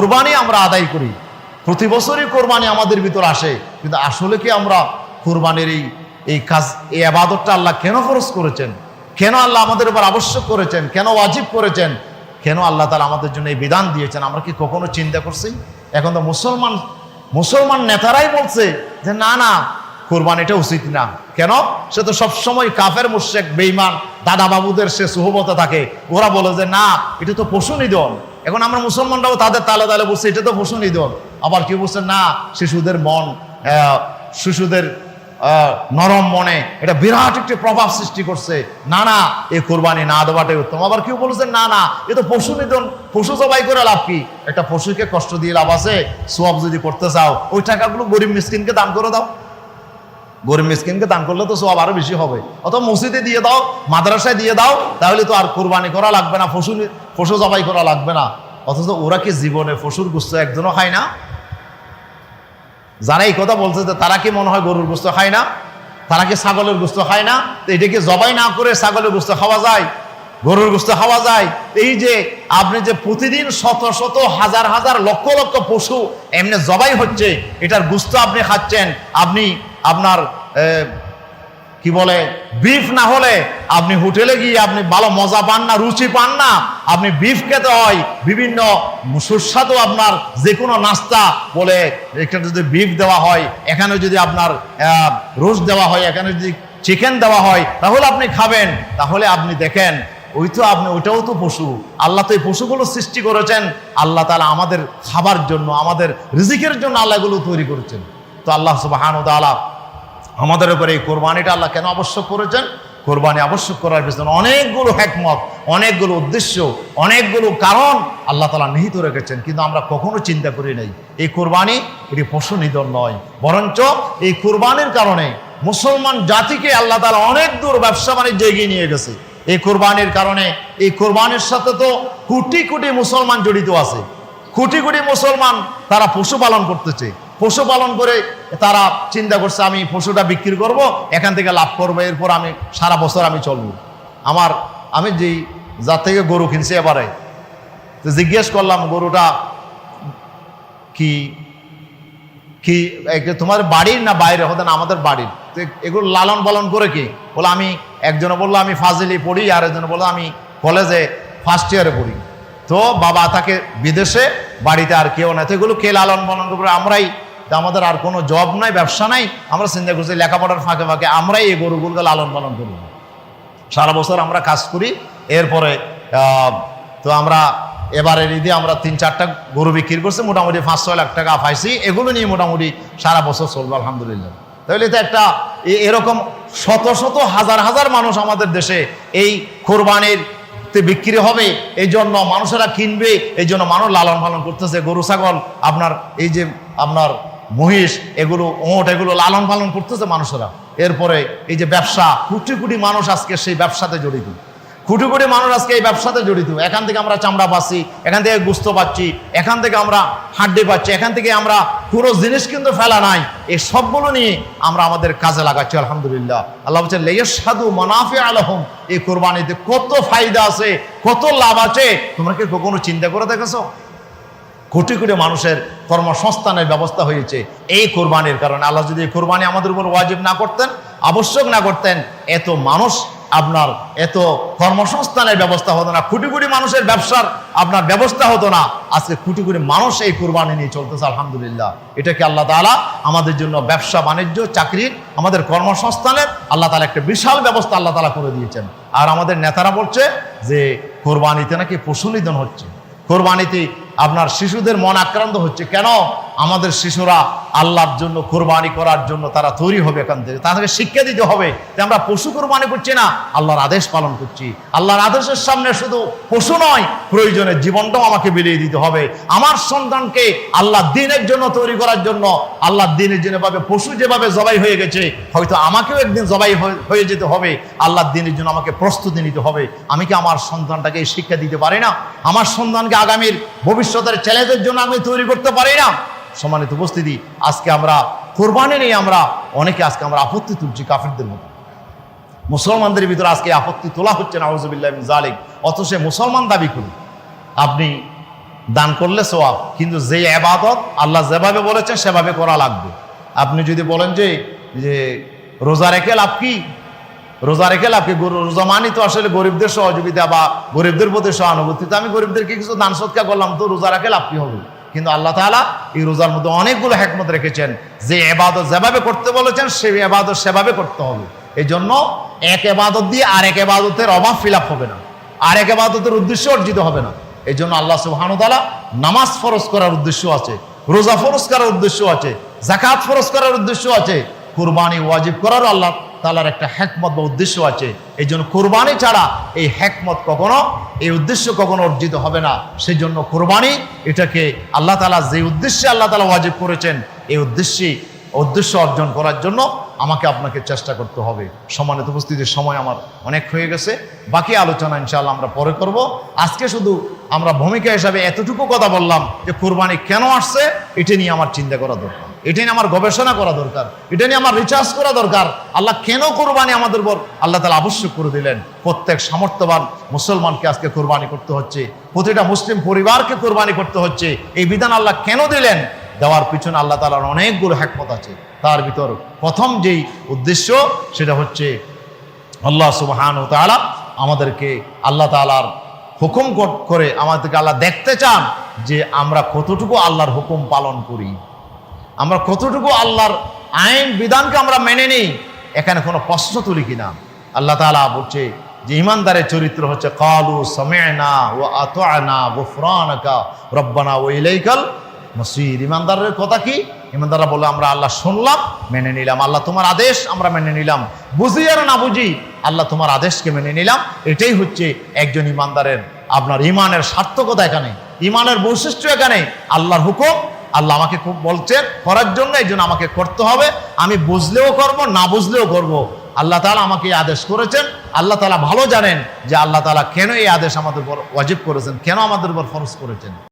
কোরবানি আমরা আদায় করি, প্রতি বছরই কোরবানি আমাদের ভিতর আসে, কিন্তু আসলে কি আমরা কোরবানির এই কাজ, এই ইবাদতটা আল্লাহ কেন ফরজ করেছেন, কেন আল্লাহ আমাদের উপর আবশ্যক করেছেন, কেন ওয়াজিব করেছেন, কেন আল্লাহ তাআলা আমাদের জন্য এই বিধান দিয়েছেন, আমরা কি কখনো চিন্তা করছি? এখন তো মুসলমান নেতারাই বলছে যে না না, কোরবানিটা উচিত না। কেন? সে তো সবসময় কাফের মুশরিক বেঈমান দাদা বাবুদের সে সুহবতে থাকে, ওরা বলে যে না, এটা তো পশু নিধন। এখন আমরা মুসলমানরাও তাদের তালে তালে বলছি এটা তো পশু নিধন। আবার কেউ বলছে না, শিশুদের মন, শিশুদের নরম মনে এটা বিরাট একটি প্রভাব সৃষ্টি করছে, না না, এই কোরবানি না দেওয়াটাই উত্তম। আবার কেউ বলেছে না না, এ তো পশু নিধন, পশু জবাই করে লাভ কি? একটা পশুকে কষ্ট দিয়ে লাভ আছে? সওয়াব যদি করতে চাও ওই টাকাগুলো গরিব মিসকিনকে দান করে দাও, গরিব মিসকিনকে দান করলে তো সওয়াব আরো বেশি হবে। অথবা মসজিদে দিয়ে দাও, মাদ্রাসায় দিয়ে দাও, তাহলে তো আর কোরবানি করা লাগবে না, পশু জবাই করা লাগবে না। অথচ ওরা কি জীবনে পশুর গোশত একজনও খায় না? যারা এই কথা বলছে তারা কি মনে হয় গরুর গোশত খায় না? তারা কি ছাগলের গোশত খায় না? তো এটাকে জবাই না করে ছাগলের গোশত খাওয়া যায়, গরুর গোশত খাওয়া যায়? এই যে আপনি যে প্রতিদিন শত শত হাজার হাজার লক্ষ লক্ষ পশু এমনি জবাই হচ্ছে, এটার গোশত আপনি খাচ্ছেন, আপনি আপনার কি বলে বিফ না হলে আপনি হোটেলে গিয়ে আপনি ভালো মজা পান না, রুচি পান না, আপনি বিফ খেতে হয়, বিভিন্ন সুস্বাদু আপনার যে কোনো নাস্তা বলে এখানে যদি বিফ দেওয়া হয়, এখানে যদি আপনার রোস্ট দেওয়া হয়, এখানে যদি চিকেন দেওয়া হয়, তাহলে আপনি খাবেন। তাহলে আপনি দেখেন ওইটাও তো পশু। আল্লাহ তো এই পশুগুলো সৃষ্টি করেছেন, আল্লাহ তাআলা আমাদের খাবার জন্য, আমাদের রিজিকের জন্য আল্লাহ এগুলো তৈরি করেছেন। তো আল্লাহ সুবহানাহু ওয়া তাআলা আমাদের উপরে এই কোরবানিটা আল্লাহ কেন আবশ্যক করেছেন? কোরবানি আবশ্যক করার পিছনে অনেকগুলো হিকমত, অনেকগুলো উদ্দেশ্য, অনেকগুলো কারণ আল্লাহ তাআলা নিহিত রেখেছেন, কিন্তু আমরা কখনো চিন্তা করি নাই এই কোরবানি এটি পশু নিধন নয়, বরঞ্চ এই কোরবানির কারণে মুসলমান জাতিকে আল্লাহ তাআলা অনেক দূর ব্যবসা বাণিজ্য এগিয়ে নিয়ে গেছে। এই কোরবানির কারণে, এই কোরবানির সাথে তো কোটি কোটি মুসলমান জড়িত আছে, কোটি কোটি মুসলমান তারা পশুপালন করতেছে, পশুপালন করে তারা চিন্তা করছে আমি পশুটা বিক্রি করব, এখান থেকে লাভ করবো, এরপর আমি সারা বছর আমি চলবো। আমি যেই যার থেকে গরু কিনছি এবারে তো জিজ্ঞেস করলাম গরুটা কি কি তোমার বাড়ির না বাইরে? হতে না, আমাদের বাড়ির। তো এগুলো লালন পালন করে কি? বলে আমি, একজনে বললো আমি ফাজিলি পড়ি, আর একজনে বললো আমি কলেজে ফার্স্ট ইয়ারে পড়ি। তো বাবা থাকে বিদেশে, বাড়িতে আর কেউ নাই, তো এগুলো কে লালন পালন করে? আমরাই। আমাদের আর কোনো জব নাই, ব্যবসা নাই, আমরা চিন্তা করছি লেখাপড়ার ফাঁকে ফাঁকে আমরাই এই গরুগুলোকে লালন পালন করব, সারা বছর আমরা কাজ করি। এরপরে তো আমরা এবারের ঈদে আমরা 3-4টা গরু বিক্রি করছি, মোটামুটি 5-6 লাখ টাকা পাইছি, এগুলো নিয়ে মোটামুটি সারা বছর চলবে আলহামদুলিল্লাহ। তাহলে তো একটা এরকম শত শত হাজার হাজার মানুষ আমাদের দেশে এই কোরবানির বিক্রি হবে, এই জন্য মানুষেরা কিনবে, এই জন্য মানুষ লালন পালন করতেছে। গরু ছাগল আপনার এই যে আপনার মহিষ, এগুলো ওঁট, এগুলো লালন পালন করতেছে মানুষেরা। এরপরে এই যে ব্যবসা, কোটি কোটি মানুষ আজকে সেই ব্যবসাতে জড়িত, কোটি কোটি মানুষ আজকে এই ব্যবসাতে জড়িত। এখান থেকে আমরা চামড়া পাচ্ছি, এখান থেকে গোশত পাচ্ছি, এখান থেকে আমরা হাড্ডি পাচ্ছি, এখান থেকে আমরা পুরো জিনিস কিন্তু ফেলা নাই, এই সবগুলো নিয়ে আমরা আমাদের কাজে লাগাচ্ছি আলহামদুলিল্লাহ। আল্লাহ বলছেন লিয়াশহাদু মানাফিআ লাহুম, এই কোরবানিতে কত ফায়দা আছে, কত লাভ আছে, তোমরা কি কখনো চিন্তা করে দেখেছো? কোটি কোটি মানুষের কর্মসংস্থানের ব্যবস্থা হয়েছে এই কোরবানির কারণে। আল্লাহ যদি এই কোরবানি আমাদের উপর ওয়াজিব না করতেন, আবশ্যক না করতেন, এত মানুষ আপনার এত কর্মসংস্থানের ব্যবস্থা হতো না, কোটি কোটি মানুষের ব্যবসার আপনার ব্যবস্থা হতো না। আজকে কোটি কোটি মানুষ এই কোরবানি নিয়ে চলতেছে আলহামদুলিল্লাহ। এটাকে আল্লাহ তাআলা আমাদের জন্য ব্যবসা বাণিজ্য, চাকরির, আমাদের কর্মসংস্থানের আল্লাহ তাআলা একটা বিশাল ব্যবস্থা আল্লাহ তাআলা করে দিয়েছেন। আর আমাদের নেতারা বলছে যে কোরবানিতে নাকি পশু নিধন হচ্ছে, কোরবানিতে আপনার শিশুদের মন আক্রান্ত হচ্ছে। কেন? আমাদের শিশুরা আল্লাহর জন্য কোরবানি করার জন্য তারা তৈরি হবে, এখান থেকে তাদেরকে শিক্ষা দিতে হবে যে আমরা পশু কোরবানি করছি না, আল্লাহর আদেশ পালন করছি। আল্লাহর আদেশের সামনে শুধু পশু নয়, প্রয়োজনে জীবনটাও আমাকে বিলিয়ে দিতে হবে। আমার সন্তানকে আল্লাহ দ্বীনের জন্য তৈরি করার জন্য, আল্লাহ দ্বীনের জন্য ভাবে পশু যেভাবে জবাই হয়ে গেছে, হয়তো আমাকেও একদিন জবাই হয়ে যেতে হবে। আল্লাহ দ্বীনের জন্য আমাকে প্রস্তুতি নিতে হবে। আমি কি আমার সন্তানটাকে এই শিক্ষা দিতে পারি না? আমার সন্তানকে আগামীর ভবিষ্যতের চ্যালেঞ্জের জন্য আমি তৈরি করতে পারি না? সম্মানিত উপস্থিতি, আজকে আমরা কোরবানি নিয়ে অনেকে আজকে আমরা আপত্তি তুলছি কাফিরদের মতো। মুসলমানদের ভিতরে আজকে আপত্তি তোলা হচ্ছে নাউযুবিল্লাহি মিন যালিক, অথচ মুসলমান দাবি করি। আপনি দান করলে সওয়াব, কিন্তু যে ইবাদত আল্লাহ যেভাবে বলেছেন সেভাবে করা লাগবে। আপনি যদি বলেন যে রোজা রেখে লাভ কি, রোজা রেখে লাভ কি, রোজা মানি তো আসলে গরিবদের সহযোগিতা বা গরিবদের প্রতি সহানুভূতি, তো আমি গরিবদেরকে কিছু দান সৎকার করলাম, তো রোজা রেখে লাভ কি হবে? কিন্তু আল্লাহ তাআলা এই রোজার মধ্যে অনেকগুলো হিকমত রেখেছেন, যে ইবাদত যেভাবে করতে বলেছেন সেই ইবাদত সেভাবে করতে হবে। এই জন্য এক ইবাদত দিয়ে আরেক ইবাদতের অভাব ফিল আপ হবে না, আরেক ইবাদতের উদ্দেশ্য অর্জিত হবে না। এই জন্য আল্লাহ সুবহানাহু ওয়া তাআলা নামাজ ফরজ করার উদ্দেশ্য আছে, রোজা ফরজ করার উদ্দেশ্য আছে, যাকাত ফরজ করার উদ্দেশ্য আছে, কুরবানি ওয়াজিব করার আল্লাহ তাআলার একটা হিকমত বা উদ্দেশ্য আছে। এই জন্য কুরবানি ছাড়া এই হিকমত কখনো, এই উদ্দেশ্য কখনো অর্জিত হবে না। সেই জন্য কুরবানি এটাকে আল্লাহ তাআলা যে উদ্দেশ্যে আল্লাহ তাআলা ওয়াজিব করেছেন, এই উদ্দেশ্য অর্জন করার জন্য আমাকে আপনাকে চেষ্টা করতে হবে। সম্মানিত উপস্থিতির সময় আমার অনেক হয়ে গেছে, বাকি আলোচনা ইনশাআল্লাহ আমরা পরে করব। আজকে শুধু আমরা ভূমিকা হিসাবে এতটুকু কথা বললাম যে কুরবানি কেন আসছে এটা নিয়ে আমার চিন্তা করা দরকার, এটা নিয়ে আমার গবেষণা করা দরকার, এটা নিয়ে আমার রিসার্চ করা দরকার। আল্লাহ কেন কুরবানি আমাদের উপর আল্লাহ তাআলা আবশ্যক করে দিলেন? প্রত্যেক সামর্থ্যবান মুসলমানকে আজকে কুরবানি করতে হচ্ছে, প্রতিটা মুসলিম পরিবারকে কুরবানি করতে হচ্ছে। এই বিধান আল্লাহ কেন দিলেন? দেওয়ার পিছনে আল্লাহ তাআলার অনেকগুলো হিকমত আছে। তার ভিতর প্রথম যেই উদ্দেশ্য সেটা হচ্ছে আল্লাহ সুবহানাহু ওয়া তাআলা আমাদেরকে আল্লাহ তাআলার হুকুম করে আমাদেরকে আল্লাহ দেখতে চান যে আমরা কতটুকু আল্লাহর হুকুম পালন করি, আমরা কতটুকু আল্লাহর আইন বিধানকে আমরা মেনে নিই, এখানে কোনো প্রশ্ন তুলি কিনা। আল্লাহ তাআলা বলছে যে ঈমানদারের চরিত্র হচ্ছে ক্বালু সামি'না ওয়া আতা'না গুফরানাকা রব্বানা ওয়া ইলাইকাল মসির। ঈমানদারের কথা কি? ঈমানদাররা বলে আমরা আল্লাহ শুনলাম, মেনে নিলাম, আল্লাহ তোমার আদেশ আমরা মেনে নিলাম, বুঝি আর না বুঝি আল্লাহ তোমার আদেশকে মেনে নিলাম। এটাই হচ্ছে একজন ঈমানদারের আপনার ঈমানের সার্থকতা। এখানে ঈমানের বৈশিষ্ট্য, এখানে আল্লাহর হুকুম আল্লাহ আমাকে খুব বলছেন করার জন্য, এই জন্য আমাকে করতে হবে। আমি বুঝলেও করব, না বুঝলেও করব। আল্লাহ তাআলা আমাকে এই আদেশ করেছেন। আল্লাহ তাআলা ভালো জানেন যে আল্লাহ তাআলা কেন এই আদেশ আমাদের উপর ওয়াজিব করেছেন, কেন আমাদের উপর ফরজ করেছেন।